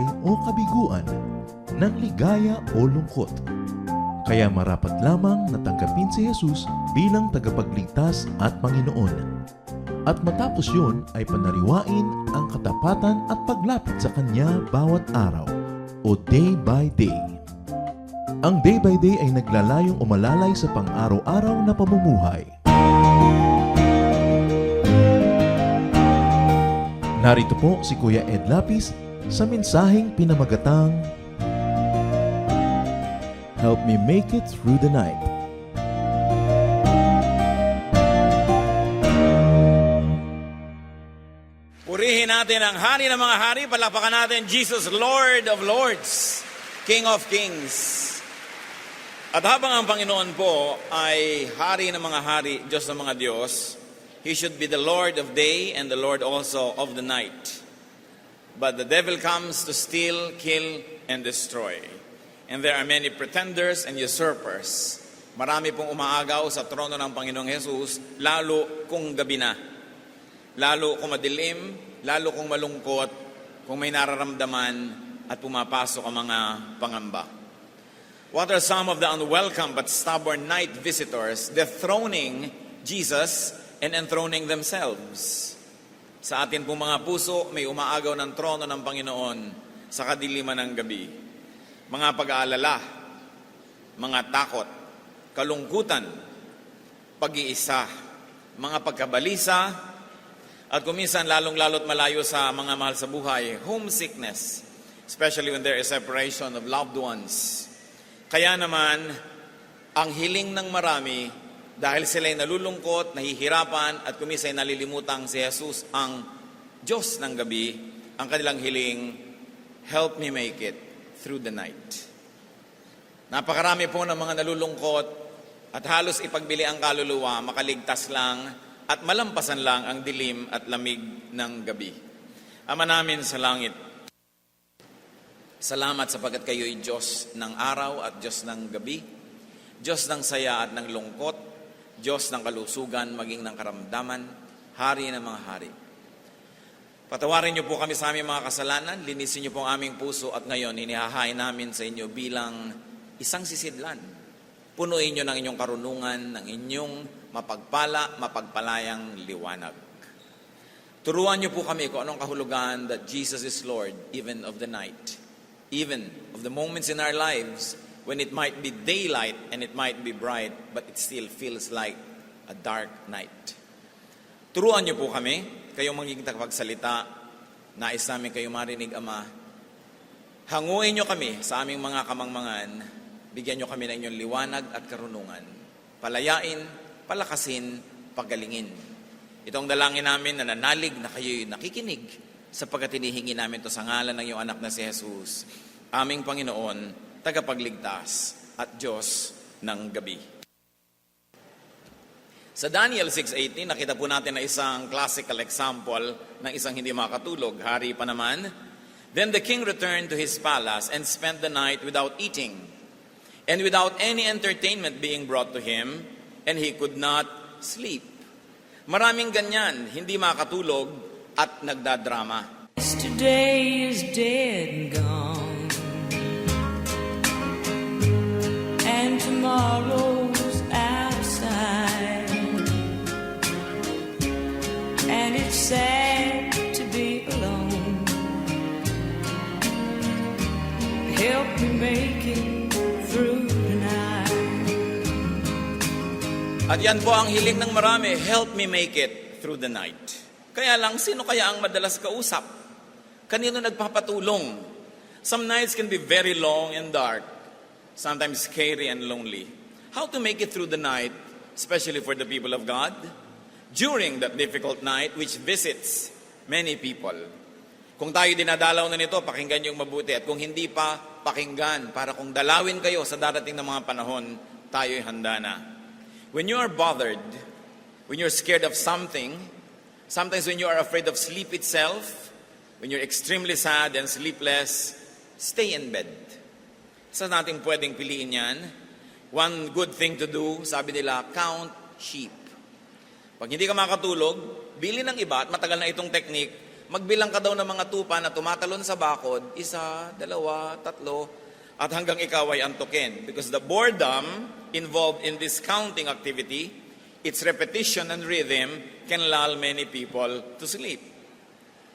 buhay o kabiguan, ng ligaya o lungkot. Kaya marapat lamang na tanggapin si Jesus bilang tagapagligtas at Panginoon. At matapos yun ay panariwain ang katapatan at paglapit sa Kanya bawat araw o day by day. Ang day by day ay naglalayong umalalay sa pang-araw-araw na pamumuhay. Narito po si Kuya Ed Lapis sa mensaheng pinamagatang Help Me Make It Through the Night. Purihin natin ang Hari ng mga Hari, palakpakan natin Jesus, Lord of Lords, King of Kings. At habang ang Panginoon po ay Hari ng mga Hari, Diyos ng mga Diyos, He should be the Lord of day and the Lord also of the night. But the devil comes to steal, kill, and destroy. And there are many pretenders and usurpers. Marami pong umaagaw sa trono ng Panginoong Jesus, lalo kung gabi na. Lalo kung madilim, lalo kung malungkot, kung may nararamdaman at pumapasok ang mga pangamba. What are some of the unwelcome but stubborn night visitors dethroning Jesus and enthroning themselves? Sa atin pong mga puso, may umaagaw ng trono ng Panginoon sa kadiliman ng gabi. Mga pag-aalala, mga takot, kalungkutan, pag-iisa, mga pagkabalisa, at kuminsan lalong-lalo't malayo sa mga mahal sa buhay, homesickness, especially when there is separation of loved ones. Kaya naman, ang hiling ng marami, dahil sila'y nalulungkot, nahihirapan, at kuminsan nalilimutang si Jesus ang Diyos ng gabi, ang kanilang hiling, help me make it through the night. Napakarami po ng mga nalulungkot at halos ipagbili ang kaluluwa, makaligtas lang at malampasan lang ang dilim at lamig ng gabi. Ama namin sa langit, salamat sapagkat kayo'y Diyos ng araw at Diyos ng gabi, Diyos ng saya at ng lungkot, Diyos ng kalusugan maging ng karamdaman, Hari ng mga hari. Patawarin niyo po kami sa aming mga kasalanan, linisin niyo po ang aming puso at ngayon inihahain namin sa inyo bilang isang sisidlan. Punuin niyo ng inyong karunungan, ng inyong mapagpalayang liwanag. Turuan niyo po kami kung anong kahulugan that Jesus is Lord even of the night. Even of the moments in our lives when it might be daylight and it might be bright, but it still feels like a dark night. Turuan niyo po kami, kayong magiging tagapagsalita, nais namin kayo marinig, Ama. Hanguin niyo kami sa aming mga kamangmangan, bigyan niyo kami ng inyong liwanag at karunungan. Palayain, palakasin, pagalingin. Itong dalangin namin na nanalig na kayo'y nakikinig sapagkat hinihingi namin ito sa ngalan ng iyong anak na si Jesus, aming Panginoon, tagapagligtas at Diyos ng gabi. Sa Daniel 6:18, nakita po natin na isang classical example ng isang hindi makatulog. Hari pa naman. Then the king returned to his palace and spent the night without eating and without any entertainment being brought to him, and he could not sleep. Maraming ganyan, hindi makatulog at nagdadrama. Yesterday is dead and gone, and tomorrow's outside, and it's sad to be alone. Help me make it through the night. At yan po ang hiling ng marami, help me make it through the night. Kaya lang, sino kaya ang madalas kausap? Kanino nagpapatulong? Some nights can be very long and dark, sometimes scary and lonely. How to make it through the night, especially for the people of God, during that difficult night which visits many people. Kung tayo dinadalaw na nito, pakinggan yung mabuti. At kung hindi pa, pakinggan para kung dalawin kayo sa darating na mga panahon, tayo'y handa na. When you are bothered, when you're scared of something, sometimes when you are afraid of sleep itself, when you're extremely sad and sleepless, stay in bed. Saan natin pwedeng piliin yan? One good thing to do, sabi nila, count sheep. Pag hindi ka makatulog, bili ng iba at matagal na itong technique, Magbilang ka daw ng mga tupa na tumatalon sa bakod, 1, 2, 3, at hanggang ikaw ay antukin. Because the boredom involved in this counting activity, its repetition and rhythm can lull many people to sleep.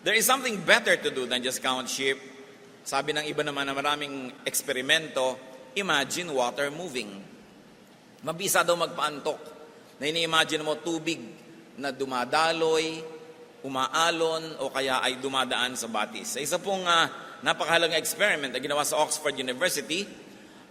There is something better to do than just count sheep. Sabi ng iba naman na maraming eksperimento, imagine water moving. Mabisa daw magpaantok na ini-imagine mo tubig na dumadaloy, umaalon o kaya ay dumadaan sa batis. Sa isa pong napakahalagang experiment na ginawa sa Oxford University,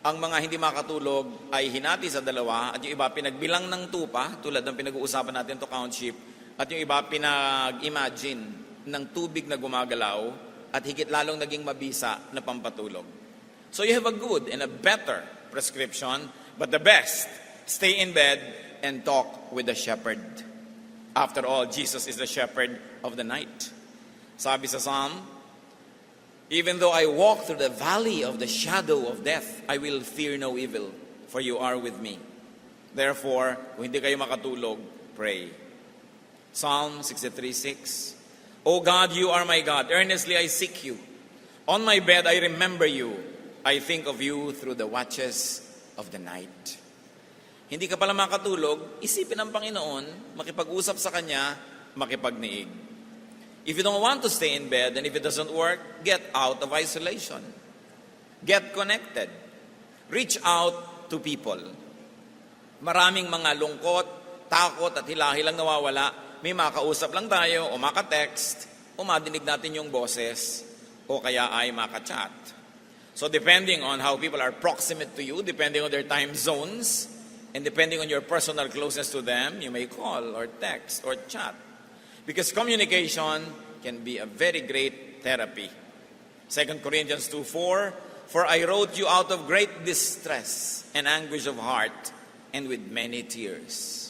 ang mga hindi makatulog ay hinati sa dalawa at yung iba pinagbilang ng tupa, tulad ng pinag-uusapan natin to count sheep, at yung iba pinag-imagine ng tubig na gumagalaw at higit lalong naging mabisa na pampatulog. So you have a good and a better prescription, but the best, stay in bed and talk with the shepherd. After all, Jesus is the shepherd of the night. Sabi sa Psalm, even though I walk through the valley of the shadow of death, I will fear no evil, for you are with me. Therefore, kung hindi kayo makatulog, pray. Psalm 63:6. O God, you are my God. Earnestly I seek you. On my bed I remember you. I think of you through the watches of the night. Hindi ka pala makatulog, isipin ng Panginoon, makipag-usap sa Kanya, makipagniig. If you don't want to stay in bed, and if it doesn't work, get out of isolation. Get connected. Reach out to people. Maraming mga lungkot, takot at hilahilang nawawala. May makausap lang tayo, o maka-text, o madinig natin yung boses, o kaya ay maka-chat. So depending on how people are proximate to you, depending on their time zones, and depending on your personal closeness to them, you may call or text or chat. Because communication can be a very great therapy. 2 Corinthians 2:4, for I wrote you out of great distress and anguish of heart and with many tears.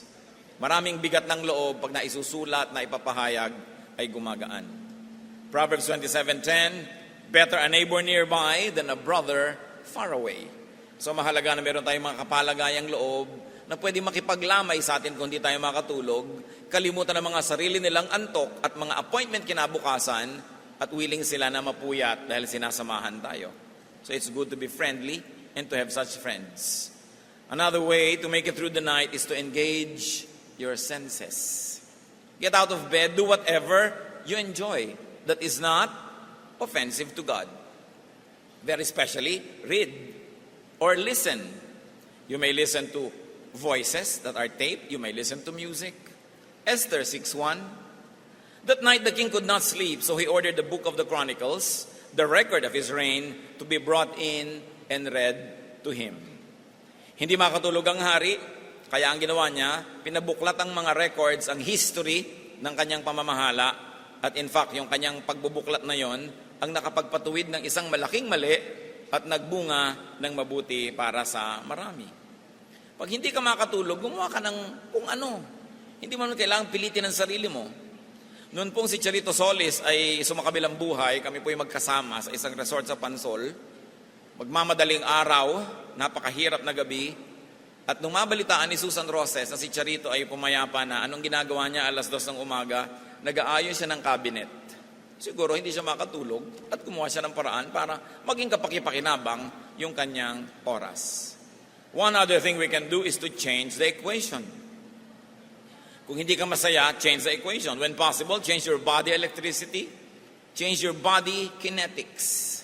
Maraming bigat ng loob pag naisusulat na ipapahayag ay gumagaan. Proverbs 27:10, better a neighbor nearby than a brother far away. So mahalaga na meron tayong mga kapalagayang loob na pwede makipaglamay sa atin kung di tayo makatulog, kalimutan ng mga sarili nilang antok at mga appointment kinabukasan at willing sila na mapuyat dahil sinasamahan tayo. So it's good to be friendly and to have such friends. Another way to make it through the night is to engage your senses. Get out of bed, do whatever you enjoy that is not offensive to God. Very especially, read or listen. You may listen to voices that are taped. You may listen to music. Esther 6:1. That night the king could not sleep, so he ordered the book of the Chronicles, the record of his reign, to be brought in and read to him. Hindi makatulog ang hari, kaya ang ginawa niya, pinabuklat ang mga records, ang history ng kanyang pamamahala, at in fact, yung kanyang pagbubuklat na yon ang nakapagpatuwid ng isang malaking mali at nagbunga ng mabuti para sa marami. Pag hindi ka makatulog, gumawa ka ng kung ano. Hindi mo kailangang pilitin ang sarili mo. Noon pong si Charito Solis ay sumakabilang buhay, kami po ay magkasama sa isang resort sa Pansol. Magmamadaling araw, napakahirap na gabi, at nung mabalitaan ni Susan Roses na si Charito ay pumayapa na anong ginagawa niya 2:00 ng umaga, nag-aayos siya ng cabinet. Siguro hindi siya makatulog at kumuha siya ng paraan para maging kapakipakinabang yung kanyang oras. One other thing we can do is to change the equation. Kung hindi ka masaya, change the equation. When possible, change your body electricity, change your body kinetics.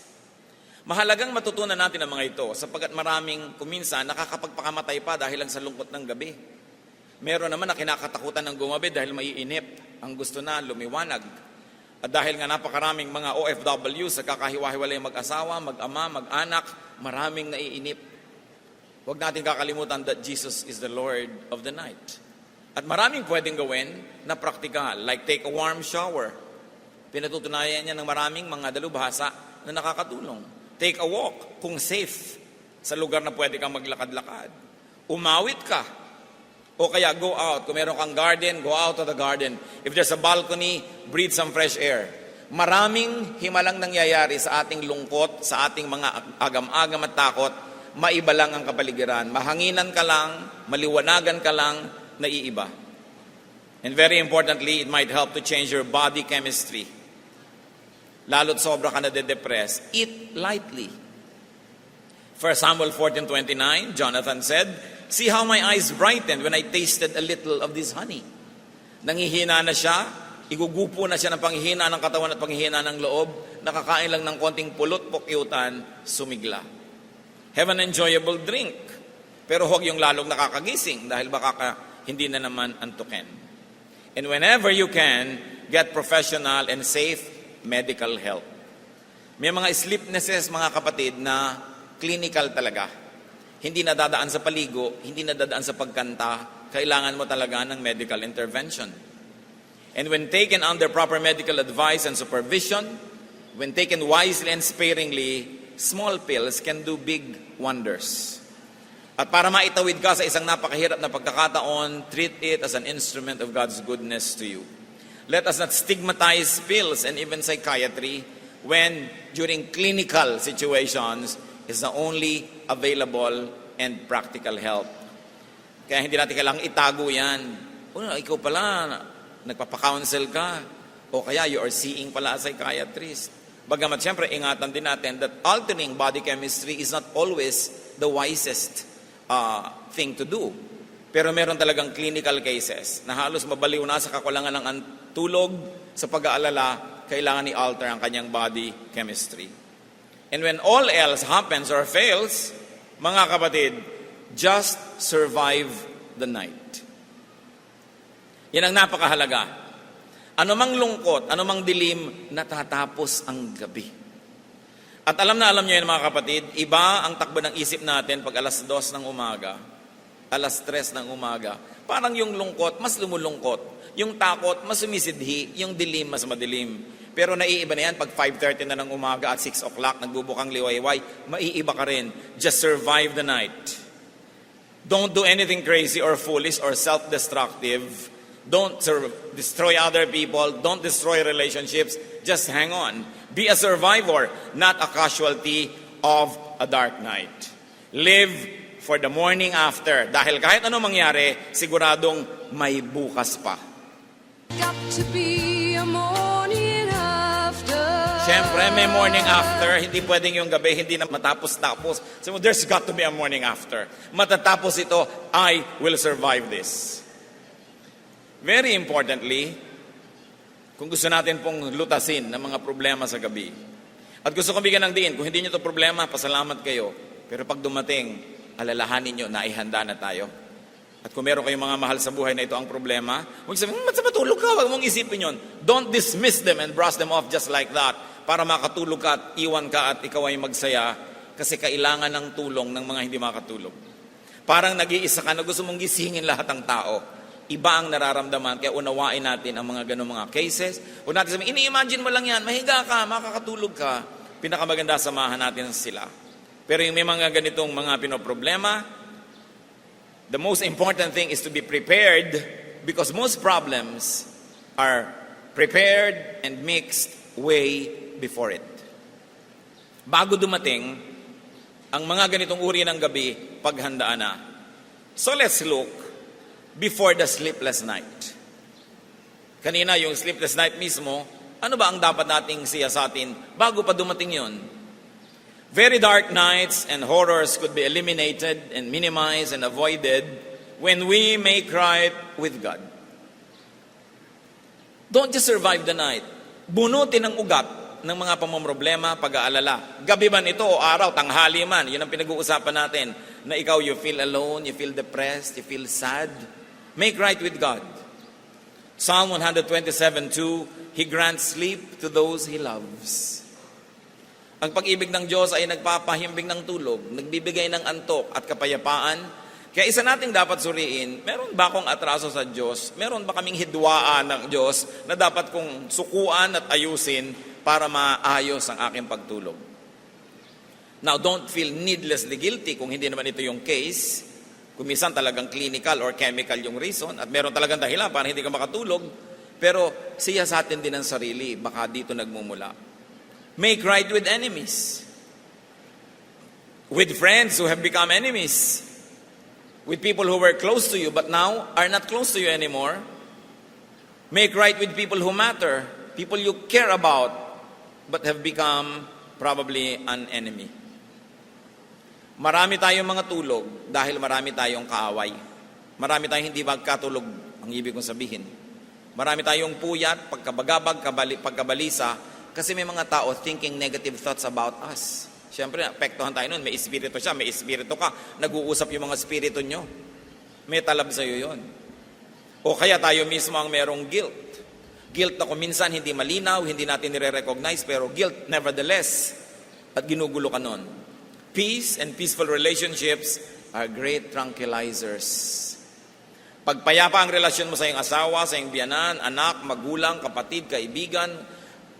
Mahalagang matutunan natin ang mga ito sapagkat maraming kuminsan nakakapagpakamatay pa dahil lang sa lungkot ng gabi. Meron naman na kinakatakutan ng gumabi dahil maiinip. Ang gusto na lumiwanag. At dahil nga napakaraming mga OFW sa kakahiwa-hiwalay mag-asawa, mag-ama, mag-anak, maraming naiinip. Huwag natin kakalimutan that Jesus is the Lord of the night. At maraming pwedeng gawin na praktikal, like take a warm shower. Pinatutunayan niya ng maraming mga dalubhasa na nakakatulong. Take a walk, kung safe, sa lugar na pwede kang maglakad-lakad. Umawit ka. O kaya go out. Kung meron kang garden, go out to the garden. If there's a balcony, breathe some fresh air. Maraming himalang nangyayari sa ating lungkot, sa ating mga agam-agam at takot, maiba lang ang kapaligiran. Mahanginan ka lang, maliwanagan ka lang, naiiba. And very importantly, it might help to change your body chemistry. lalo't sobra ka na de-depress, eat lightly. 1 Samuel 14:29, Jonathan said, "See how my eyes brightened when I tasted a little of this honey." Nangihina na siya, igugupo na siya ng panghihina ng katawan at panghihina ng loob, nakakain lang ng konting pulot, pukyutan, sumigla. Have an enjoyable drink, pero huwag yung lalong nakakagising dahil baka hindi na naman antukin. And whenever you can, get professional and safe medical help. May mga sleepnesses, mga kapatid, na clinical talaga. Hindi nadadaan sa paligo, hindi nadadaan sa pagkanta, kailangan mo talaga ng medical intervention. And when taken under proper medical advice and supervision, when taken wisely and sparingly, small pills can do big wonders. At para maitawid ka sa isang napakahirap na pagkakataon, treat it as an instrument of God's goodness to you. Let us not stigmatize pills and even psychiatry when during clinical situations is the only available and practical help. Kaya hindi natin kailangang itago yan. Ikaw pala, nagpapakounsel ka. O kaya you are seeing pala a psychiatrist. Bagamat siyempre, ingatan din natin that altering body chemistry is not always the wisest thing to do. Pero meron talagang clinical cases na halos mabaliw na sa kakulangan ng tulog, sa pag-aalala, kailangan i-alter ang kanyang body chemistry. And when all else happens or fails, mga kapatid, just survive the night. Yan ang napakahalaga. Anumang lungkot, anumang dilim, natatapos ang gabi. At alam na alam nyo yan mga kapatid, iba ang takbo ng isip natin pag alas 2 ng umaga, alas 3 ng umaga. Parang yung lungkot, mas lumulungkot. Yung takot, mas sumisidhi. Yung dilim, mas madilim. Pero naiiba na yan pag 5:30 na ng umaga at 6 o'clock, nagbubukang liwayway, maiiba ka rin. Just survive the night. Don't do anything crazy or foolish or self-destructive. Don't destroy other people. Don't destroy relationships. Just hang on. Be a survivor, not a casualty of a dark night. Live for the morning after. Dahil kahit ano mangyari, siguradong may bukas pa. Got to be a morning after. Siyempre, may morning after. Hindi pwedeng yung gabi, hindi na matapos-tapos. So there's got to be a morning after. Matatapos ito, I will survive this. Very importantly, kung gusto natin pong lutasin ng mga problema sa gabi, at gusto kong bigyan ng diin, kung hindi nyo ito problema, pasalamat kayo. Pero pag dumating, alalahanin nyo na ihanda na tayo. At kung meron kayong mga mahal sa buhay na ito ang problema, huwag sabihin, sa matulog ka, huwag mong isipin yun. Don't dismiss them and brush them off just like that para makatulog ka at iwan ka at ikaw ay magsaya kasi kailangan ng tulong ng mga hindi makatulog. Parang nag-iisa ka na gusto mong gisingin lahat ng tao. Iba ang nararamdaman, kaya unawain natin ang mga ganong mga cases. Huwag natin sabihin, ini-imagine mo lang yan, mahiga ka, makakatulog ka. Pinakamaganda, samahan natin sila. Pero yung may mga ganitong mga pinoproblema, the most important thing is to be prepared because most problems are prepared and mixed way before it. Bago dumating, ang mga ganitong uri ng gabi, paghandaan na. So let's look before the sleepless night. Kanina, yung sleepless night mismo, ano ba ang dapat nating siyasatin bago pa dumating yun? Very dark nights and horrors could be eliminated and minimized and avoided when we make right with God. Don't just survive the night. Bunutin ang ugat ng mga pamomroblema, pag-aalala. Gabi man ito o araw, tanghali man, yun ang pinag-uusapan natin, na ikaw you feel alone, you feel depressed, you feel sad. Make right with God. Psalm 127:2, He grants sleep to those He loves. Ang pag-ibig ng Diyos ay nagpapahimbing ng tulog, nagbibigay ng antok at kapayapaan. Kaya isa nating dapat suriin, meron ba akong atraso sa Diyos? Meron ba kaming hidwaan ng Diyos na dapat kong sukuan at ayusin para maayos ang aking pagtulog? Now, don't feel needlessly guilty kung hindi naman ito yung case. Kung minsan talagang clinical or chemical yung reason at meron talagang dahilan para hindi ka makatulog, pero siya sa atin din ang sarili, baka dito nagmumula. Make right with enemies. With friends who have become enemies. With people who were close to you but now are not close to you anymore. Make right with people who matter. People you care about. but have become probably an enemy. Marami tayong mga tulog dahil marami tayong kaaway. Marami tayong hindi magkatulog, ang ibig kong sabihin. Marami tayong puyat, pagkabagabag, pagkabalisa, kasi may mga tao thinking negative thoughts about us. Siyempre, apektuhan tayo nun. May espiritu siya, may espiritu ka. Nag-uusap yung mga espiritu nyo. May talab sa'yo yon. O kaya tayo mismo ang merong guilt. Guilt na kung minsan hindi malinaw, hindi natin nire-recognize, pero guilt nevertheless. At ginugulo ka nun. Peace and peaceful relationships are great tranquilizers. Pagpayapa ang relasyon mo sa iyong asawa, sa iyong biyanan, anak, magulang, kapatid, kaibigan,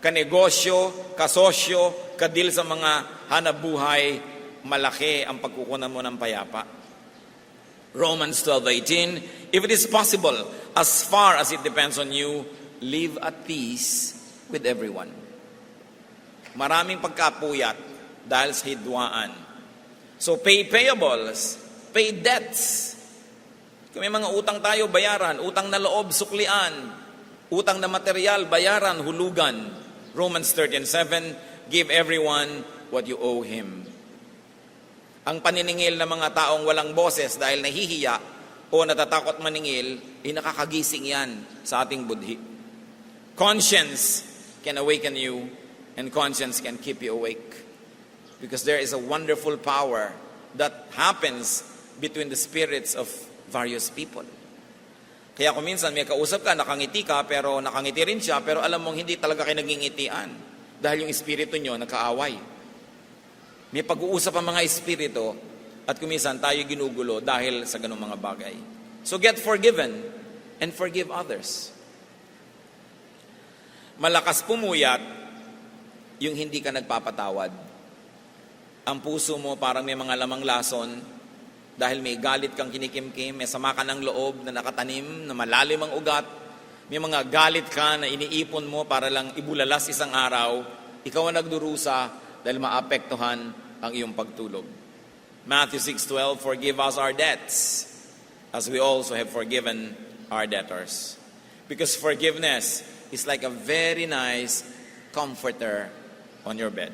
kanegosyo, kasosyo, kadil sa mga hanabuhay, malaki ang pagkukunan mo ng payapa. Romans 12:18, if it is possible, as far as it depends on you, live at peace with everyone. Maraming pagkapuyat dahil sa hidwaan. So pay payables, pay debts. Kung may mga utang tayo, bayaran. Utang na loob, suklian. Utang na material, bayaran, hulugan. Romans 13:7, give everyone what you owe him. Ang paniningil ng mga taong walang boses dahil nahihiya o natatakot maningil, nakakagising yan sa ating budhi. Conscience can awaken you and conscience can keep you awake. Because there is a wonderful power that happens between the spirits of various people. Kaya kung minsan may kausap ka, nakangiti ka, pero nakangiti rin siya, pero alam mong hindi talaga kayo nagingitian dahil yung espiritu nyo nagkaaway. May pag-uusap ang mga espiritu at kuminsan tayo ginugulo dahil sa ganung mga bagay. So get forgiven and forgive others. Malakas pumuyat yung hindi ka nagpapatawad. Ang puso mo parang may mga lamang lason dahil may galit kang kinikimkim, may sama ka ng loob na nakatanim, na malalim ang ugat, may mga galit ka na iniipon mo para lang ibulalas isang araw, ikaw ang nagdurusa dahil maapektuhan ang iyong pagtulog. Matthew 6:12, forgive us our debts, as we also have forgiven our debtors. Because forgiveness is like a very nice comforter on your bed.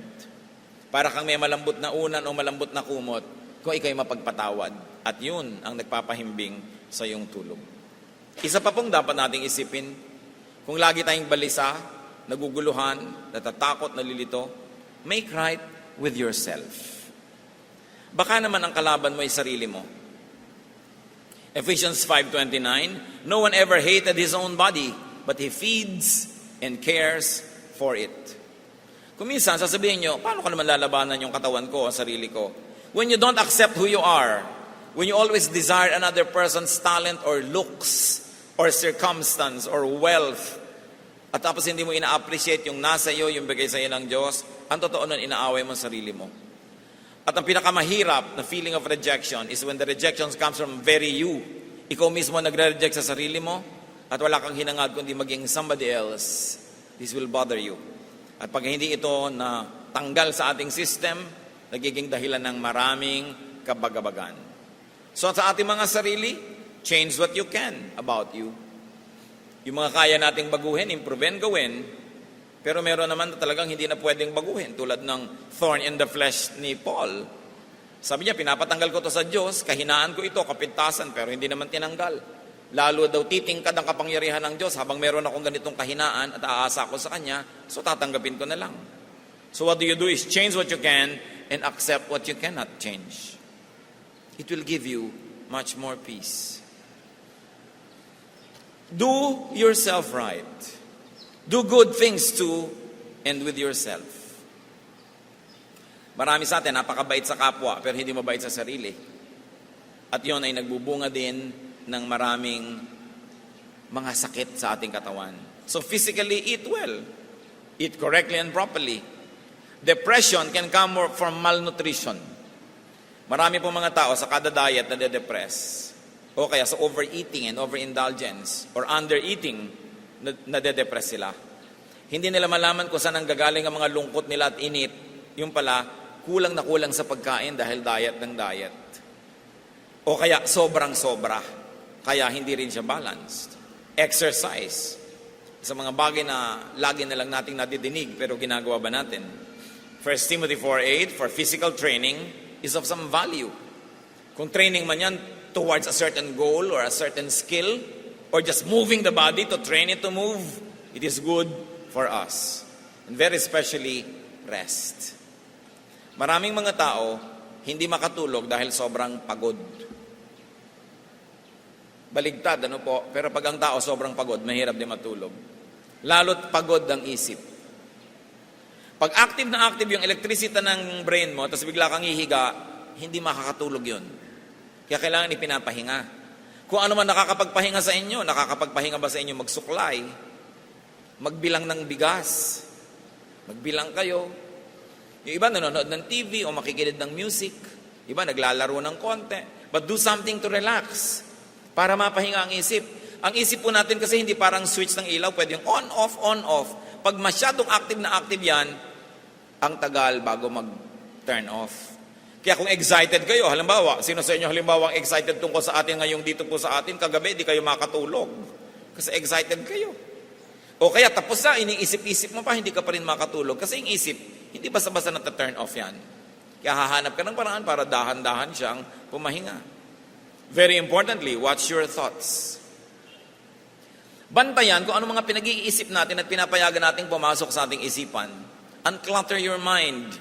Para kang may malambot na unan o malambot na kumot, kung ikaw'y mapagpatawad. At yun ang nagpapahimbing sa iyong tulog. Isa pa pong dapat nating isipin, kung lagi tayong balisa, naguguluhan, natatakot, nalilito, make right with yourself. Baka naman ang kalaban mo ay sarili mo. Ephesians 5:29, no one ever hated his own body, but he feeds and cares for it. Kung minsan, sasabihin nyo, paano ko naman lalabanan yung katawan ko, ang sarili ko? When you don't accept who you are, when you always desire another person's talent or looks or circumstance or wealth, at tapos hindi mo ina-appreciate yung nasa iyo, yung bigay sa iyo ng Diyos, ang totoo nun, inaaway mo ang sarili mo. At ang pinakamahirap na feeling of rejection is when the rejection comes from very you. Ikaw mismo nagre-reject sa sarili mo at wala kang hinangad kundi maging somebody else. This will bother you. At pag hindi ito na tanggal sa ating system, nagiging dahilan ng maraming kabagabagan. So sa ating mga sarili, change what you can about you. Yung mga kaya nating baguhin, improvein, gawin, pero meron naman na talagang hindi na pwedeng baguhin, tulad ng thorn in the flesh ni Paul. Sabi niya, pinapatanggal ko to sa Diyos, kahinaan ko ito, kapintasan, pero hindi naman tinanggal. Lalo daw titingkad ang kapangyarihan ng Diyos habang meron akong ganitong kahinaan at aasa ko sa Kanya, so tatanggapin ko na lang. So what do is change what you can and accept what you cannot change. It will give you much more peace. Do yourself right. Do good things to and with yourself. Marami sa atin, napakabait sa kapwa, pero hindi mabait sa sarili. At yon ay nagbubunga din ng maraming mga sakit sa ating katawan. So physically, eat well. Eat correctly and properly. Depression can come from malnutrition. Marami pong mga tao sa kada diet na de-depress. O kaya sa overeating and overindulgence or undereating, nade-depress sila. Hindi nila malaman kung saan ang gagaling ang mga lungkot nila at init. Yung pala, kulang na kulang sa pagkain dahil diet ng diet. O kaya sobrang-sobra. Kaya hindi rin siya balanced. Exercise. sa mga bagay na lagi na lang nating nadidinig pero ginagawa ba natin? 1 Timothy 4:8, for physical training is of some value. Kung training man yan towards a certain goal or a certain skill, or just moving the body to train it to move, it is good for us. And very especially, rest. Maraming mga tao hindi makatulog dahil sobrang pagod. Baligtad, ano po? Pero pag ang tao sobrang pagod, mahirap din matulog. Lalo't pagod ang isip. Pag active na active yung electricity ng brain mo, tapos bigla kang hihiga, hindi makakatulog yun. Kaya kailangan ipinapahinga. Kung ano man nakakapagpahinga sa inyo, nakakapagpahinga ba sa inyo magsuklay, magbilang ng bigas, magbilang kayo. Yung iba nanonood ng TV o makikinig ng music, iba naglalaro ng konti. But do something to relax para mapahinga ang isip. Ang isip po natin kasi hindi parang switch ng ilaw, pwede yung on-off, on-off. Pag masyadong active na active yan, ang tagal bago mag-turn off. Kaya kung excited kayo, halimbawa, sino sa inyo halimbawa excited tungkol sa atin ngayong dito po sa atin, kagabi di kayo makatulog. Kasi excited kayo. O kaya tapos na, iniisip-isip mo pa, hindi ka pa rin makatulog. Kasi yung isip, hindi basta-basta na-turn off yan. Kaya hahanap ka ng paraan para dahan-dahan siyang pumahinga. Very importantly, watch your thoughts. Bantayan kung ano mga pinag-iisip natin at pinapayagan nating pumasok sa ating isipan. Unclutter your mind.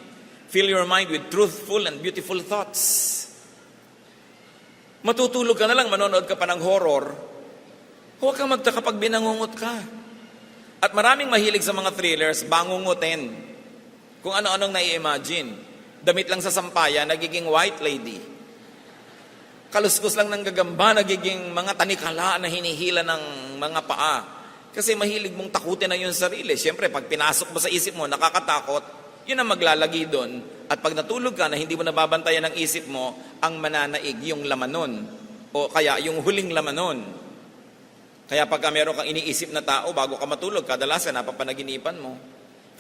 Fill your mind with truthful and beautiful thoughts. Matutulog ka na lang, manonood ka pa ng horror. Huwag kang magtaka pag binangungot ka. At maraming mahilig sa mga thrillers, bangungutin. Kung ano-anong nai-imagine. Damit lang sa sampayan, nagiging white lady. Kaluskus lang ng gagamba, nagiging mga tanikala na hinihila ng mga paa. Kasi mahilig mong takutin na yung sarili. Siyempre, pag pinasok mo sa isip mo, nakakatakot, yun ang maglalagi doon. At pag natulog ka na hindi mo nababantayan ng isip mo, ang mananaig yung laman nun. O kaya yung huling laman nun. Kaya pagka meron kang iniisip na tao bago ka matulog, kadalasan napapanaginipan mo.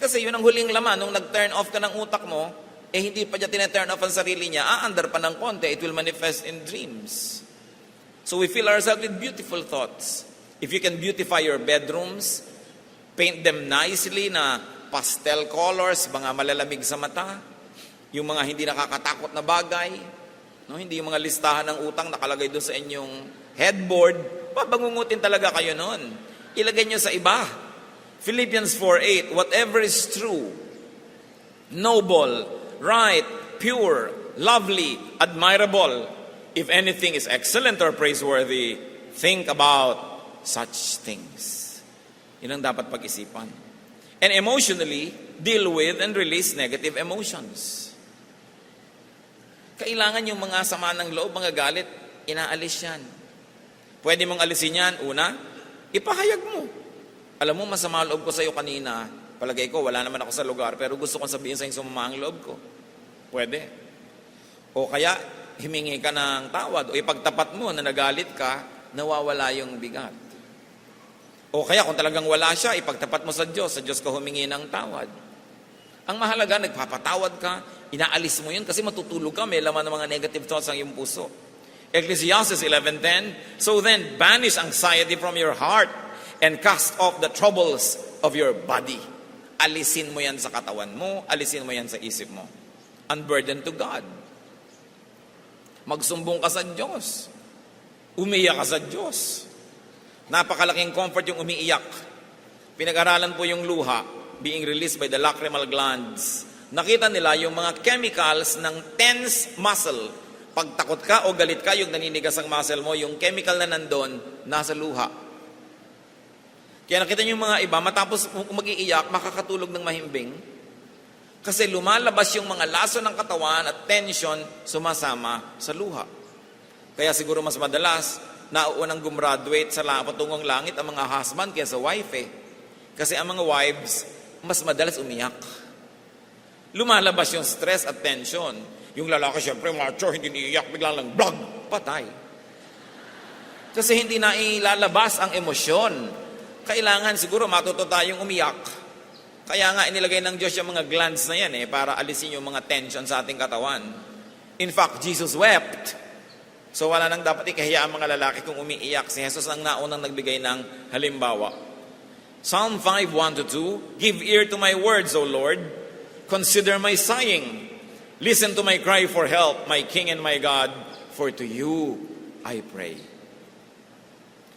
Kasi yun ang huling laman. Nung nag-turn off ka ng utak mo, hindi pa niya tina-turn off ang sarili niya, aandar pa ng konti, it will manifest in dreams. So we fill ourselves with beautiful thoughts. If you can beautify your bedrooms, paint them nicely na pastel colors, mga malalamig sa mata, yung mga hindi nakakatakot na bagay, no? Hindi yung mga listahan ng utang nakalagay doon sa inyong headboard, pabangungutin talaga kayo noon. Ilagay nyo sa iba. Philippians 4:8, whatever is true, noble, right, pure, lovely, admirable, if anything is excellent or praiseworthy, think about such things. Yun ang dapat pag-isipan. And emotionally, deal with and release negative emotions. Kailangan yung mga sama ng loob, mga galit, inaalis yan. Pwede mong alisin yan. Una, ipahayag mo. Alam mo, masama loob ko sa iyo kanina. Palagay ko, wala naman ako sa lugar, pero gusto kong sabihin sa iyo sumama ang loob ko. Pwede. O kaya, himingi ka ng tawad. O ipagtapat mo na nagalit ka, nawawala yung bigat. O kaya kung talagang wala siya, ipagtapat mo sa Diyos ka humingi ng tawad. Ang mahalaga, nagpapatawad ka, inaalis mo yun kasi matutulog ka, may laman ng mga negative thoughts ang iyong puso. Ecclesiastes 11:10, so then banish anxiety from your heart and cast off the troubles of your body. Alisin mo yan sa katawan mo, alisin mo yan sa isip mo. Unburden to God. Magsumbong ka sa Diyos. Umiyak ka sa Diyos. Napakalaking comfort yung umiiyak. Pinag-aralan po yung luha being released by the lacrimal glands. Nakita nila yung mga chemicals ng tense muscle. Pag takot ka o galit ka, yung naninigas ang muscle mo, yung chemical na nandun, nasa luha. Kaya nakita niyo yung mga iba, matapos mag-iiyak, makakatulog ng mahimbing. Kasi lumalabas yung mga laso ng katawan at tension sumasama sa luha. Kaya siguro mas madalas, nauunang gumraduate sa patungong langit ang mga husband kaysa wife eh. Kasi ang mga wives, mas madalas umiyak. Lumalabas yung stress at tension. Yung lalaki, syempre, macho, hindi niiyak, biglang lang, blag, patay. Kasi hindi na ilalabas ang emosyon. Kailangan siguro matuto tayong umiyak. Kaya nga inilagay ng Diyos yung mga glands na yan para alisin yung mga tension sa ating katawan. In fact, Jesus wept. So wala nang dapat ikahiya ang mga lalaki kung umiiyak. Si Jesus ang naunang nagbigay ng halimbawa. Psalm 5, 1-2, Give ear to my words, O Lord. Consider my sighing. Listen to my cry for help, my King and my God, for to you I pray.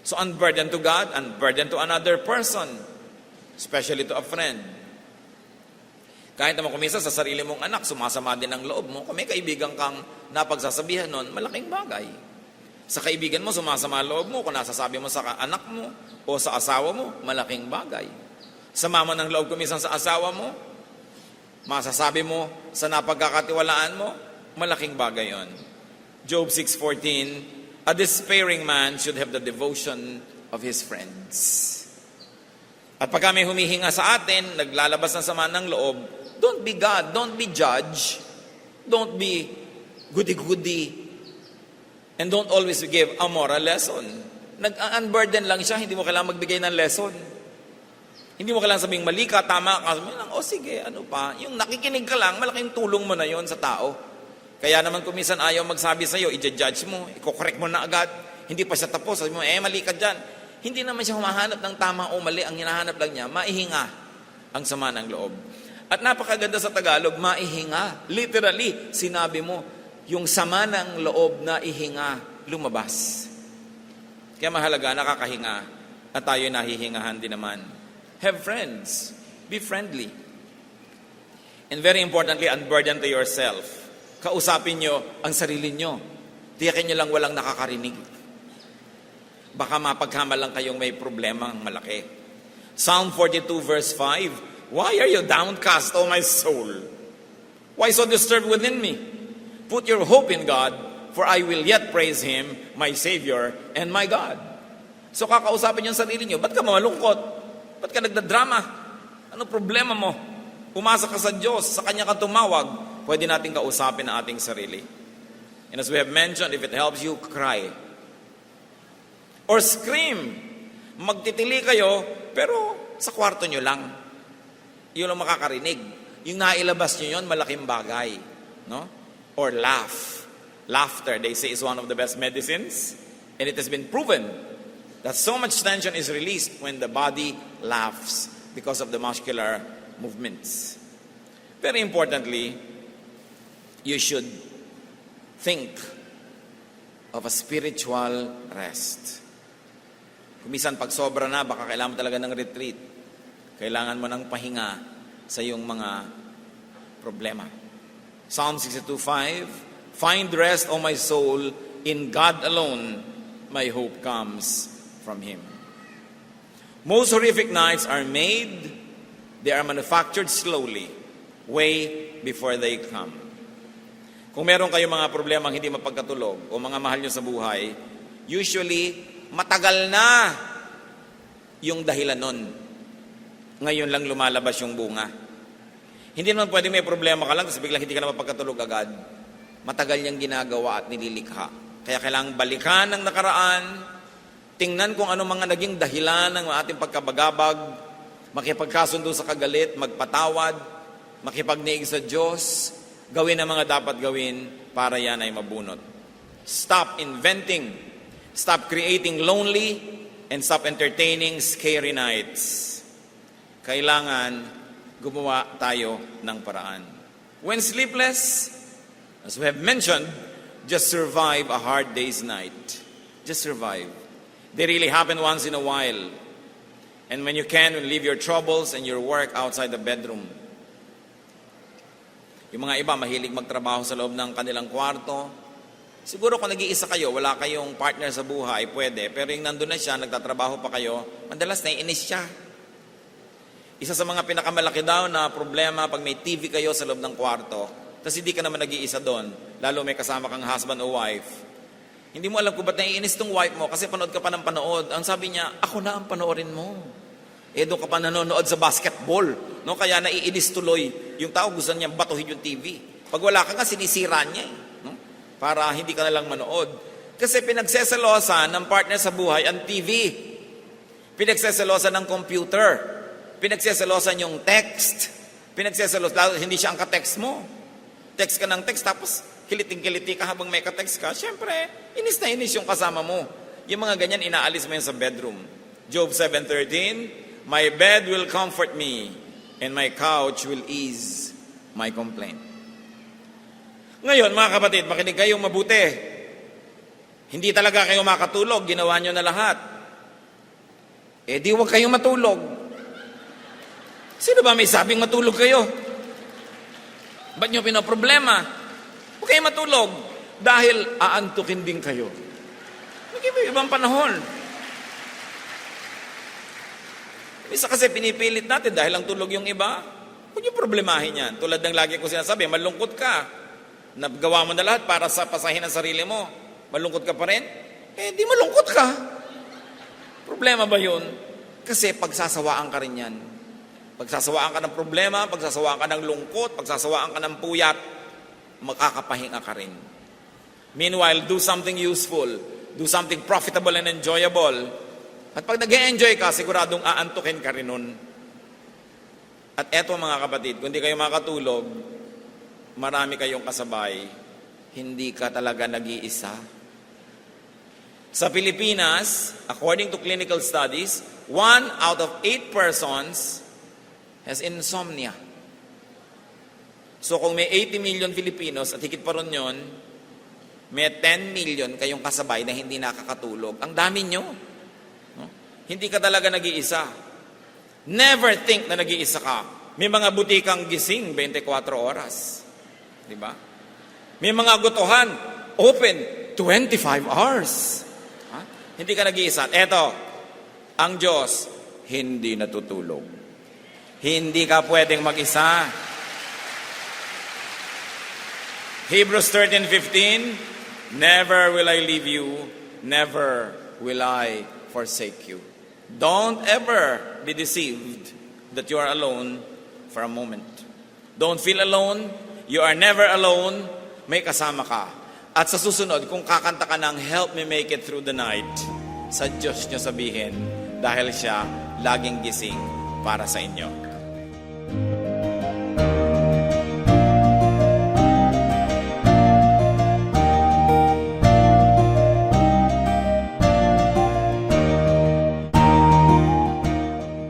So unburden to God, unburden to another person, especially to a friend. Kahit naman kumisa sa sarili mong anak, sumasama din ang loob mo. Kung may kaibigan kang napagsasabihan nun, malaking bagay. Sa kaibigan mo, sumasama ang loob mo. Kung nasasabi mo sa anak mo o sa asawa mo, malaking bagay. Sama mo ng loob kumisan sa asawa mo, masasabi mo sa napagkakatiwalaan mo, malaking bagay yon. Job 6:14, a despairing man should have the devotion of his friends. At pag kami humihinga sa atin, naglalabas ng sama ng loob, don't be God, don't be judge, don't be goody-goody, and don't always give a moral lesson. Nag-unburden lang siya, hindi mo kailangan magbigay ng lesson. Hindi mo kailangan sabing mali ka, tama ka. Sabi lang, sige, ano pa. Yung nakikinig ka lang, malaking tulong mo na yon sa tao. Kaya naman kung minsan ayaw magsabi sa'yo, i-judge mo, i-correct mo na agad. Hindi pa siya tapos, sabi mo, mali ka dyan. Hindi naman siya humahanap ng tama o mali. Ang hinahanap lang niya, maihinga ang sama ng loob. At napakaganda sa Tagalog, maihinga. Literally, sinabi mo, yung sama ng loob na ihinga, lumabas. Kaya mahalaga, nakakahinga, at tayo nahihingahan din naman. Have friends. Be friendly. And very importantly, unburden to yourself. Kausapin nyo ang sarili nyo. Tiyakin nyo lang walang nakakarinig. Baka mapagkama lang kayong may problemang malaki. Psalm 42 verse 5, Why are you downcast, O my soul? Why so disturbed within me? Put your hope in God, for I will yet praise Him, my Savior and my God. So kakausapin yung sarili nyo, ba't ka malungkot? Ba't ka nagdadrama? Ano problema mo? Umasa ka sa Diyos, sa Kanya ka tumawag. Pwede natin kausapin ang ating sarili. And as we have mentioned, if it helps you, cry. Or scream. Magtitili kayo, pero sa kwarto nyo lang. Yun ang makakarinig. Yung nailabas nyo yun, malaking bagay. No? Or laugh. Laughter, they say, is one of the best medicines. And it has been proven that so much tension is released when the body laughs because of the muscular movements. Very importantly, you should think of a spiritual rest. Kumisan pag sobra na, baka kailangan mo talaga ng retreat. Kailangan mo ng pahinga sa iyong mga problema. Psalm 62:5, Find rest, O my soul, in God alone, my hope comes from Him. Most horrific nights are made, they are manufactured slowly, way before they come. Kung meron kayong mga problemang hindi mapagkatulog o mga mahal nyo sa buhay, usually, matagal na yung dahilan nun. Ngayon lang lumalabas yung bunga. Hindi naman pwede may problema ka lang, tapos biglang hindi ka na mapagkatulog agad. Matagal niyang ginagawa at nililikha. Kaya kailangang balikan ng nakaraan, tingnan kung ano mga naging dahilan ng ating pagkabagabag, makipagkasundo sa kagalit, magpatawad, makipagniig sa Diyos, gawin ang mga dapat gawin para yan ay mabunot. Stop inventing, stop creating lonely, and stop entertaining scary nights. Kailangan gumawa tayo ng paraan. When sleepless, as we have mentioned, just survive a hard day's night. Just survive. They really happen once in a while. And when you can, leave your troubles and your work outside the bedroom. Yung mga iba, mahilig magtrabaho sa loob ng kanilang kwarto. Siguro kung nag-iisa kayo, wala kayong partner sa buhay, pwede. Pero yung nandun na siya, nagtatrabaho pa kayo, madalas naiinis siya. Isa sa mga pinakamalaki daw na problema pag may TV kayo sa loob ng kwarto, tapos hindi ka naman nag-iisa doon, lalo may kasama kang husband o wife. Hindi mo alam kung ba't naiinis tong wife mo kasi panood ka pa ng panood. Ang sabi niya, ako na ang panoorin mo. Doon ka pa nanonood sa basketball. No? Kaya naiinis tuloy. Yung tao gusto niya batuhin yung TV. Pag wala ka nga, sinisira niya. No? Para hindi ka nalang manood. Kasi pinagseselosan ng partner sa buhay ang TV. Pinagseselosan ng computer. Pinagseselosan yung text. Pinagseselosan, hindi siya ang ka-text mo. Text ka ng text, tapos kiliting-kiliti ka habang may ka-text ka. Siyempre, inis na inis yung kasama mo. Yung mga ganyan, inaalis mo yun sa bedroom. Job 7:13, My bed will comfort me, and my couch will ease my complaint. Ngayon, mga kapatid, makinig kayong mabuti. Hindi talaga kayo makatulog, ginawa nyo na lahat. Eh di huwag kayong matulog. Sino ba may sabing matulog kayo? Ba't nyo pinaproblema? Huwag kayong matulog dahil aantukin din kayo. Mag-ibang panahon. Isa kasi pinipilit natin dahil ang tulog yung iba. Huwag nyo problemahin yan. Tulad ng lagi ko sinasabi, malungkot ka. Nagawa mo na lahat para sa pasahin ang sarili mo. Malungkot ka pa rin? Eh, di malungkot ka. Problema ba yun? Kasi pagsasawaan ka rin yan. Pagsasawaan ka ng problema, pagsasawaan ka ng lungkot, pagsasawaan ka ng puyat, makakapahinga ka rin. Meanwhile, do something useful, do something profitable and enjoyable. At pag nag-enjoy ka, siguradong aantukin ka rin nun. At eto mga kapatid, kung di kayo makatulog, marami kayong kasabay, hindi ka talaga nag-iisa. Sa Pilipinas, according to clinical studies, 1 out of 8 persons has insomnia. So kung may 80 million Filipinos at higit pa ron yun, may 10 million kayong kasabay na hindi nakakatulog. Ang dami nyo. No? Hindi ka talaga nag-iisa. Never think na nag-iisa ka. May mga butikang gising 24 oras. Di ba? May mga gutuhan open 25 hours. Ha? Hindi ka nag-iisa. Eto, ang Diyos hindi natutulog. Hindi ka pwedeng mag-isa. Hebrews 13:15, never will I leave you, never will I forsake you. Don't ever be deceived that you are alone for a moment. Don't feel alone. You are never alone. May kasama ka. At sa susunod, kung kakanta ka ng Help Me Make It Through the Night, sa Diyos nyo sabihin, dahil siya laging gising para sa inyo.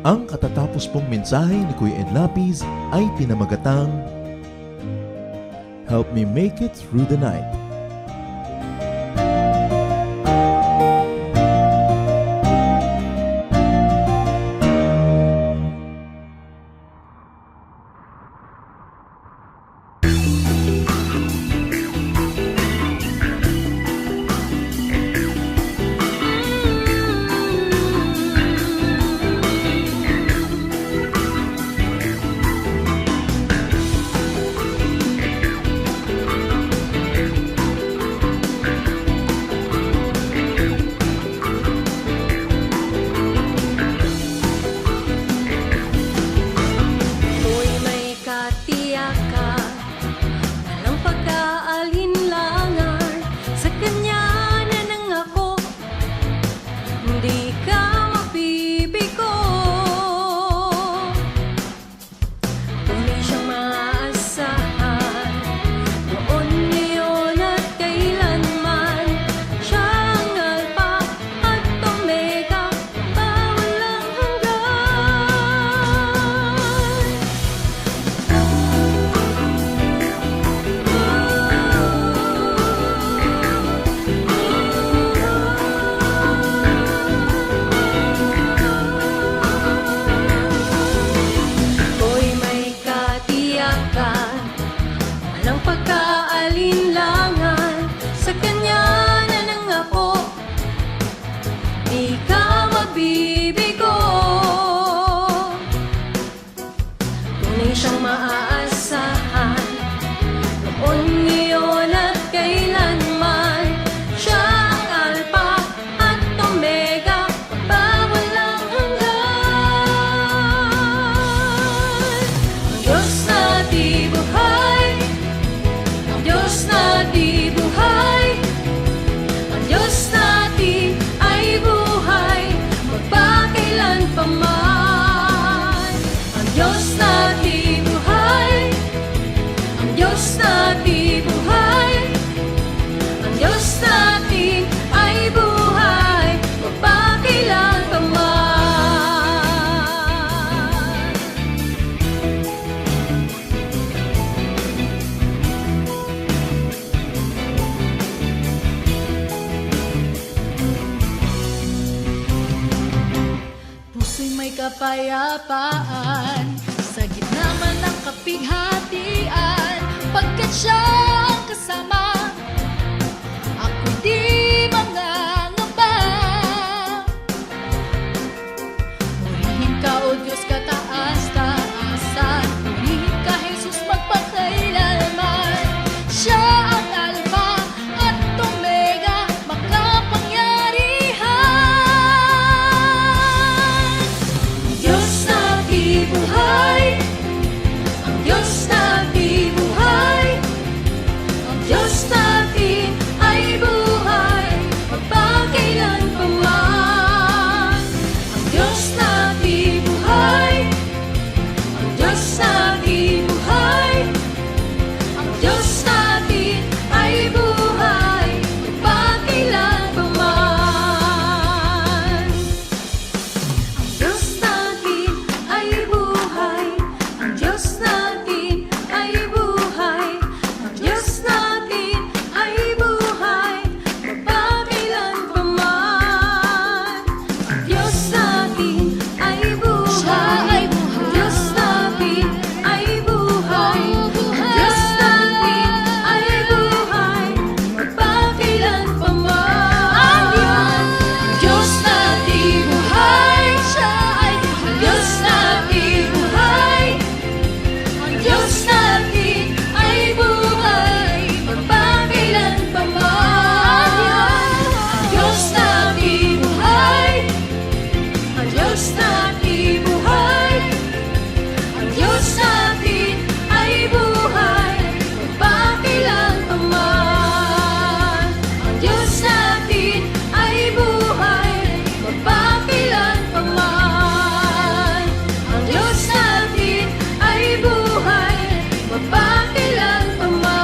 Ang katatapos pong mensahe ni Kuya Ed Lapis ay pinamagatang Help Me Make It Through the Night. kapayapaan sa gitna man ng kapighatian, pagkat siya ang kasama, ako'y di mangangamba. Purihin ka, O Diyos, kataas-taasan, purihin ka, Jesus, magpakailanman. Siya ang Alpha at Omega, makapangyarihan. Diyos na bibuhay, ang Diyos na bibuhay, ang Diyos natin ay buhay, magpakailanpaman. Ang Diyos na bibuhay, ang Diyos na bibuhay, ang Diyos natin ay buhay, magpakailanpaman. Ang Diyos natin ay buhay, ang Diyos natin ay buhay, ang Diyos natin ay buhay, magpakailanpaman. Ang Diyos natin ay buhay, ang Diyos natin ay buhay, ang Diyos natin ay buhay, magpakailanpaman. Ang Diyos natin buhay, siya ay ang Diyos natin buhay, ang Diyos natin ay buhay, magpakailanpaman. Ang Diyos natin buhay, ang Diyos natin buhay, ang Diyos natin ay buhay, magpakailanpaman. Ang Diyos natin ay buhay, magpakailanpaman. Ang Diyos natin ay buhay, magpakailanpaman.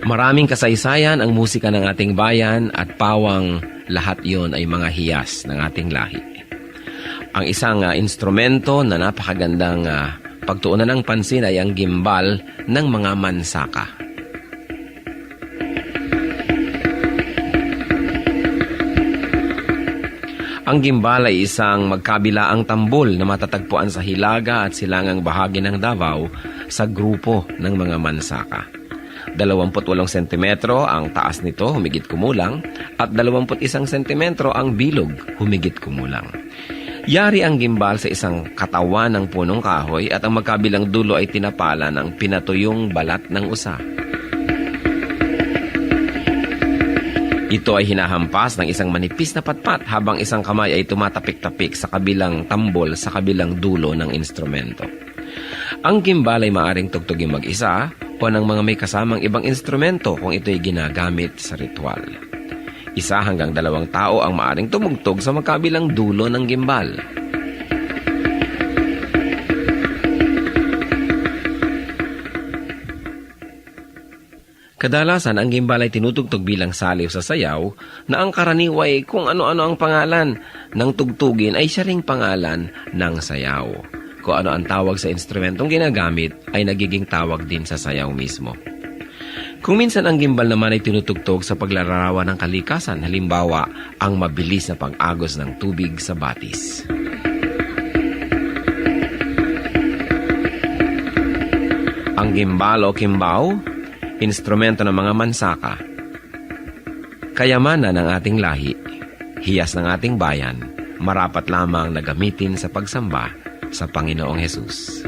Maraming kasaysayan ang musika ng ating bayan at pawang lahat yon ay mga hiyas ng ating lahi. Ang isang instrumento na napakagandang pagtuunan ng pansin ay ang gimbal ng mga mansaka. Ang gimbal ay isang magkabilaang tambol na matatagpuan sa hilaga at silangang bahagi ng Davao sa grupo ng mga mansaka. 28 sentimetro ang taas nito, humigit kumulang, at 21 sentimetro ang bilog, humigit kumulang. Yari ang gimbal sa isang katawan ng punong kahoy at ang magkabilang dulo ay tinapala ng pinatuyong balat ng usa. Ito ay hinahampas ng isang manipis na patpat habang isang kamay ay tumatapik-tapik sa kabilang tambol sa kabilang dulo ng instrumento. Ang gimbal ay maaaring tugtugin mag-isa o ng mga may kasamang ibang instrumento kung ito'y ginagamit sa ritual. 1 hanggang 2 tao ang maaaring tumugtog sa magkabilang dulo ng gimbal. Kadalasan, ang gimbal ay tinutugtog bilang saliw sa sayaw na ang karaniway kung ano-ano ang pangalan ng tugtugin ay siya ring pangalan ng sayaw. Kung ano ang tawag sa instrumentong ginagamit ay nagiging tawag din sa sayaw mismo. Kung minsan ang gimbal naman ay tinutugtog sa paglalarawan ng kalikasan, halimbawa ang mabilis na pag-agos ng tubig sa batis. Ang gimbal o kimbao, instrumento ng mga mansaka. Kayamanan ng ating lahi, hiyas ng ating bayan, marapat lamang na gamitin sa pagsamba sa Panginoong Hesus.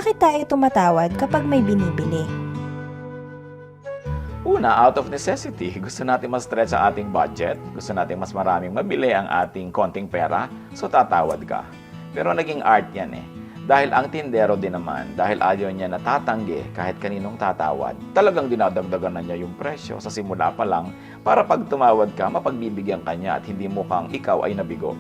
Bakit tayo tumatawad kapag may binibili? Una, out of necessity. Gusto natin mas stretch ang ating budget. Gusto natin mas maraming mabili ang ating konting pera. So, tatawad ka. Pero naging art yan eh. Dahil ang tindero din naman, dahil ayaw niya natatanggi kahit kaninong tatawad, talagang dinadagdagan na niya yung presyo sa simula pa lang para pag tumawad ka, mapagbibigyan ka niya at hindi mukhang ikaw ay nabigo.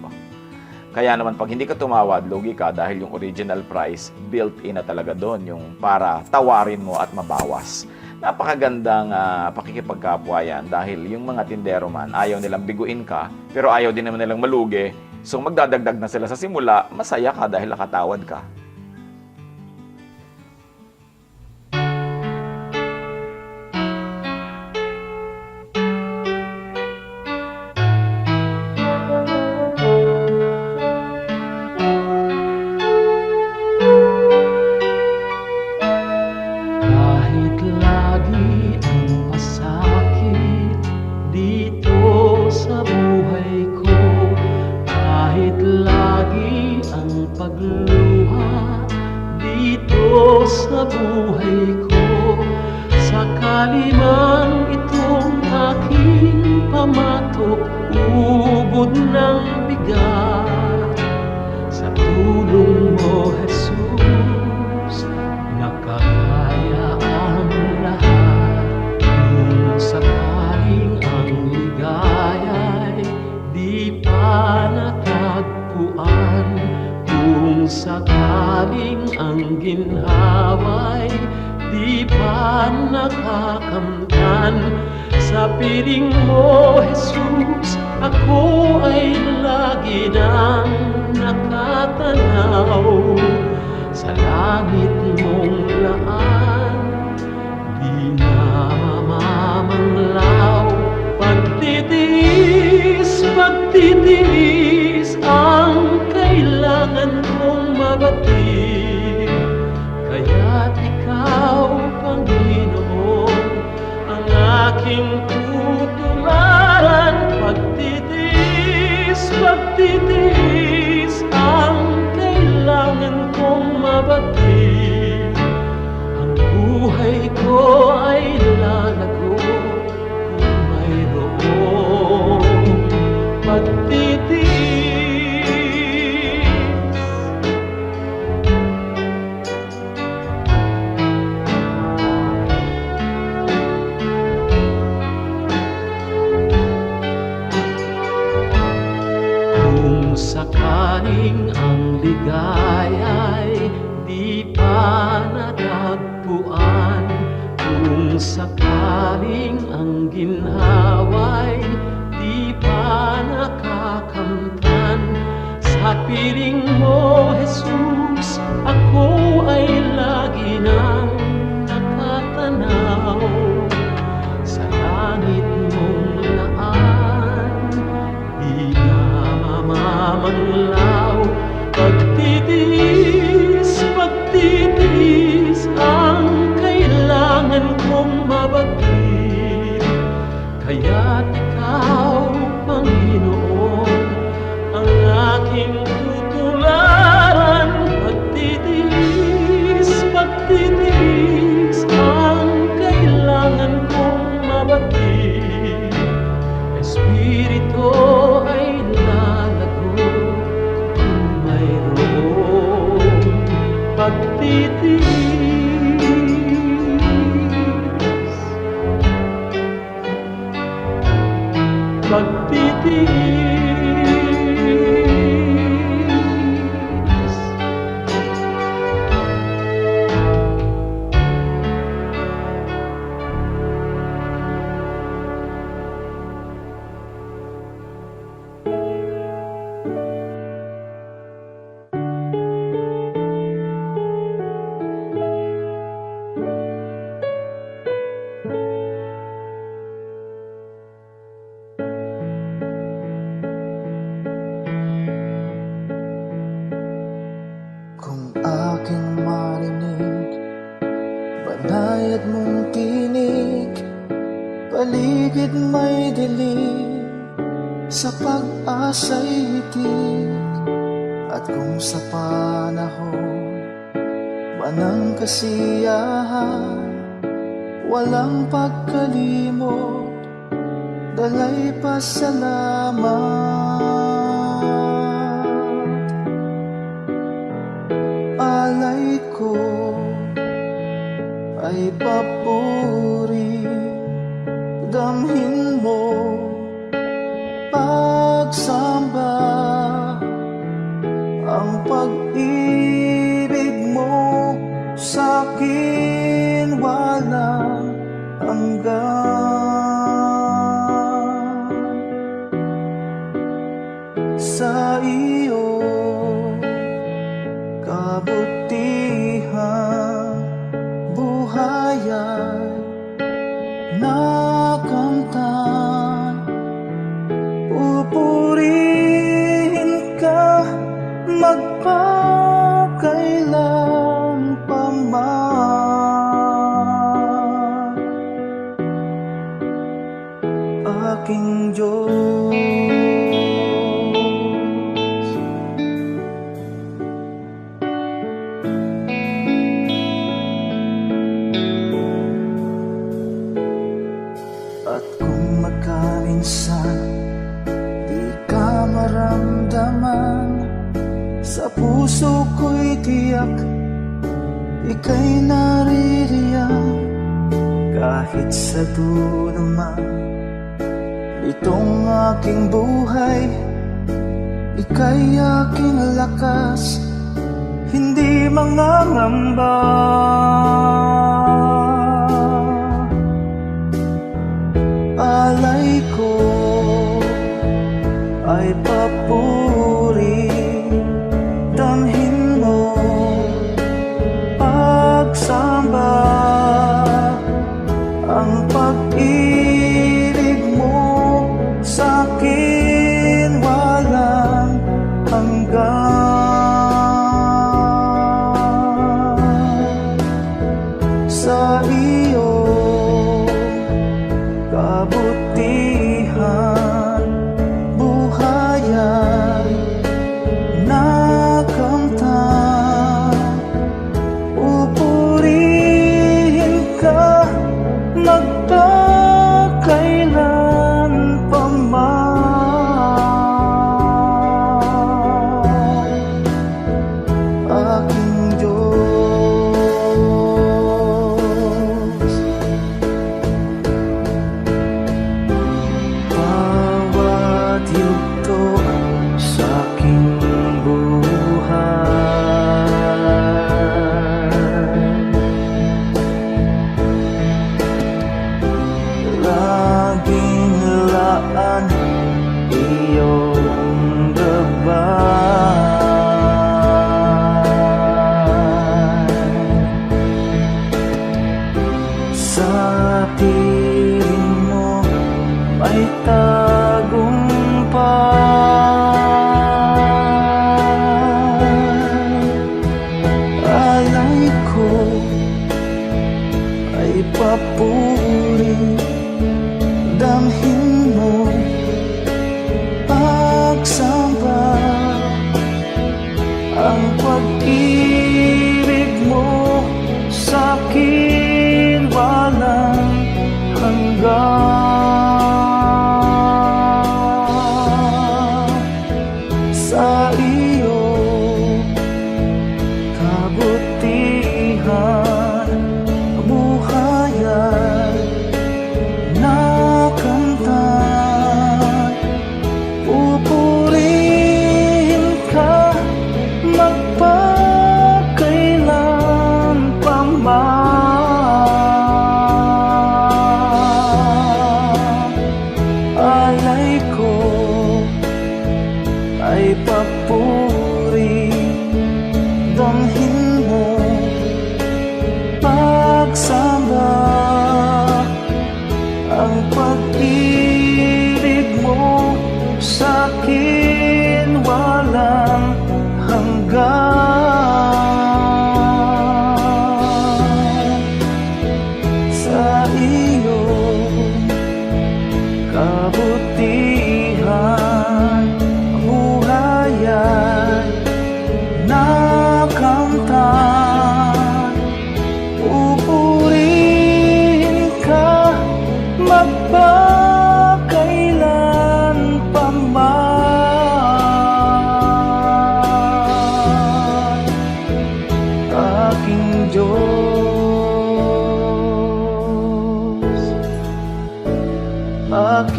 Kaya naman pag hindi ka tumawad, lugi ka dahil yung original price built-in na talaga doon, yung para tawarin mo at mabawas. Napakagandang pakikipagkapwa yan dahil yung mga tindero man, ayaw nilang biguin ka, pero ayaw din naman nilang malugi. So magdadagdag na sila sa simula, masaya ka dahil nakatawad ka. Kahit lagi ang masakit dito sa buhay ko, kahit lagi ang pagluha dito sa buhay ko, sakali man itong aking pamatok, ubod ng bigat, sa tulong mo, Jesus, nakakaya ang lahat. Kung sakaling ang ligaya'y di pa natagpuan, kung sakaling ang ginhawa'y di pa nakakamtan, sa piling mo, Jesus, ako ay lagi nang nakatanaw sa langit mong laan, di na mamamanglaw. Pagtitiis, pagtitiis ang kailangan kong mabatid, kaya't ikaw, Panginoon, ang aking tutularan. Pagtitiis, pagtitiis ang kailangan kong mabatid, ang buhay ko ay lalago kung mayroong pagtitiis. Kung sakaling ang ligaya'y di pa natagpuan, kung sakaling ang ginhawa'y di pa nakakamtan, sa piling mo, Jesus, ako ay lagi nang nakatanaw sa langit mong laan, di na mamamanglaw. Pagtitiis, pagtitiis ang kailangan kong mabatid, kaya't ikaw, Panginoon, ang aking tutularan. Pagtitiis, pagtitiis ang kailangan kong mabatid, Espiritu ay lalago kung mayroong pagtitiis. Pagtitiis. Kung aking marinig, banayad mong tinig, paligid may dilim, sa pag-asa'y hitik. At kung sa panahon ng kasiyahan, walang pagkalimot, dalay pasalamat. Alay ko ay papuri, damhin mo pagsamba, ang pag-ibig mo sa'kin walang hanggan. Sa iyo kabutihan, buhay ay nakamtan. Pupurihin ka magpakailan pa man, aking Diyos. At kung magkaminsan di ka maramdaman, sa puso ko'y tiyak ika'y naririyan. Kahit sa dulo man itong aking buhay, ika'y aking lakas, hindi mangangamba. Alay ko ay papuri, damhin mo pagsamba, ang pag-ibig mo sa'kin walang hanggan. Sa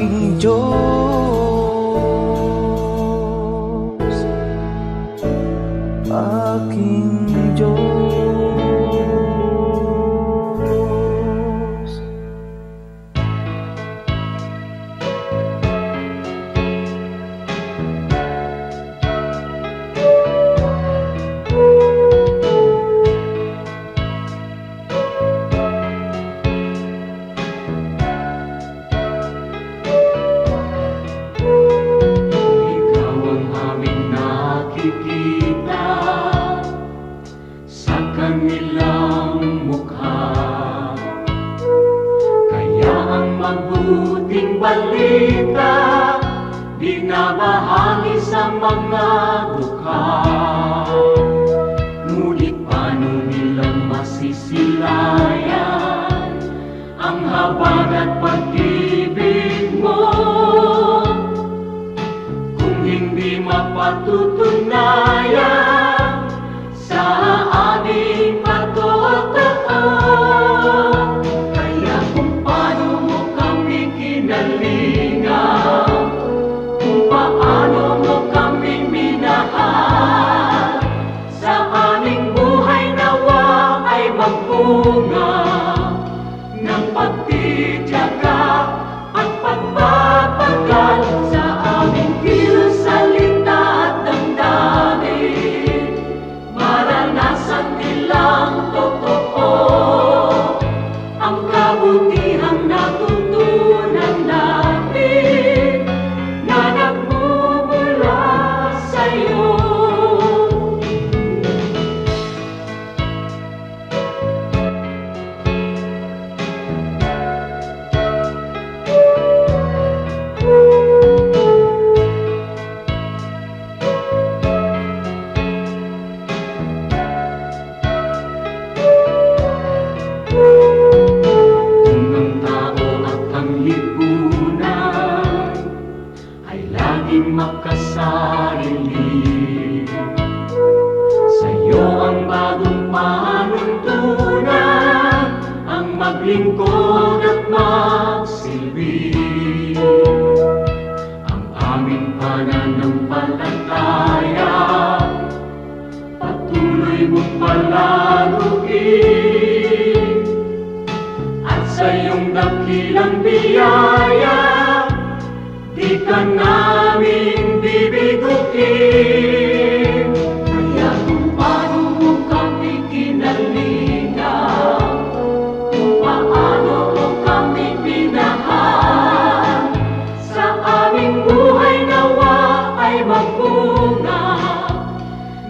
aking Diyos, aking Diyos. Ikaw ang aming nakikita sa kanilang mukha. Kaya ang mabuting balita binabahagi sa mga dukha. Ngunit paano nilang masisilayan ang habag at pag-ibig mo kung hindi mapatutunayan sa aming patotoo? Kaya kung paano mo kami kinalingan, kung paano mo kami minahal, sa aming buhay nawa ay magbunga ng pagtitiyaga at pagpapagal sa aming kilos, salita at damdamin. Maranasan nilang totoo ang kabutihang natutunan namin na nagmumula sa'yo. Kung ang tao at ang lipunan ay laging makasarili, sa'yo ang bagong panuntunan, ang maglingkod at magsilbi. Ang aming pananampalataya patuloy mong palaguin, at sa iyong dakilang biyaya di ka namin bibiguin. Kaya kung paano mo kami kinalingan, kung paano mo kami minahal, sa aming buhay nawa ay magbunga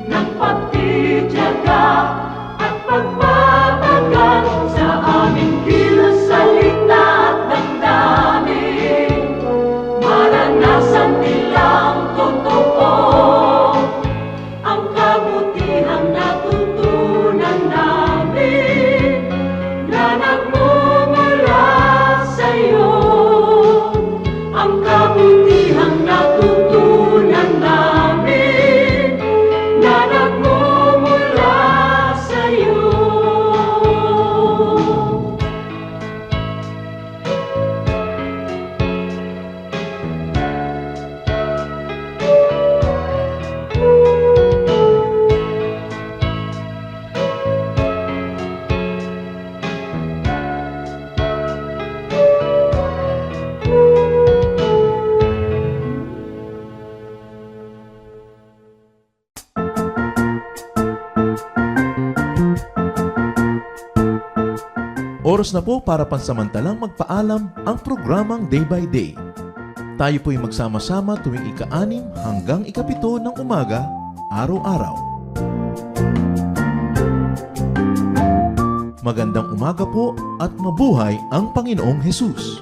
ng pagtitiyaga at pagpapagal sa aming kilos, salita at damdamin. Maranasan nilang totoo ang kabutihang natutunan namin na nagmumula sa'yo. Ang kabutihang natutunan namin na nagmumula sa'yo. Oras na po para pansamantalang magpaalam ang programang Day by Day. Tayo po'y magsama-sama tuwing ika-6 hanggang ika-7 ng umaga, araw-araw. Magandang umaga po at mabuhay ang Panginoong Hesus.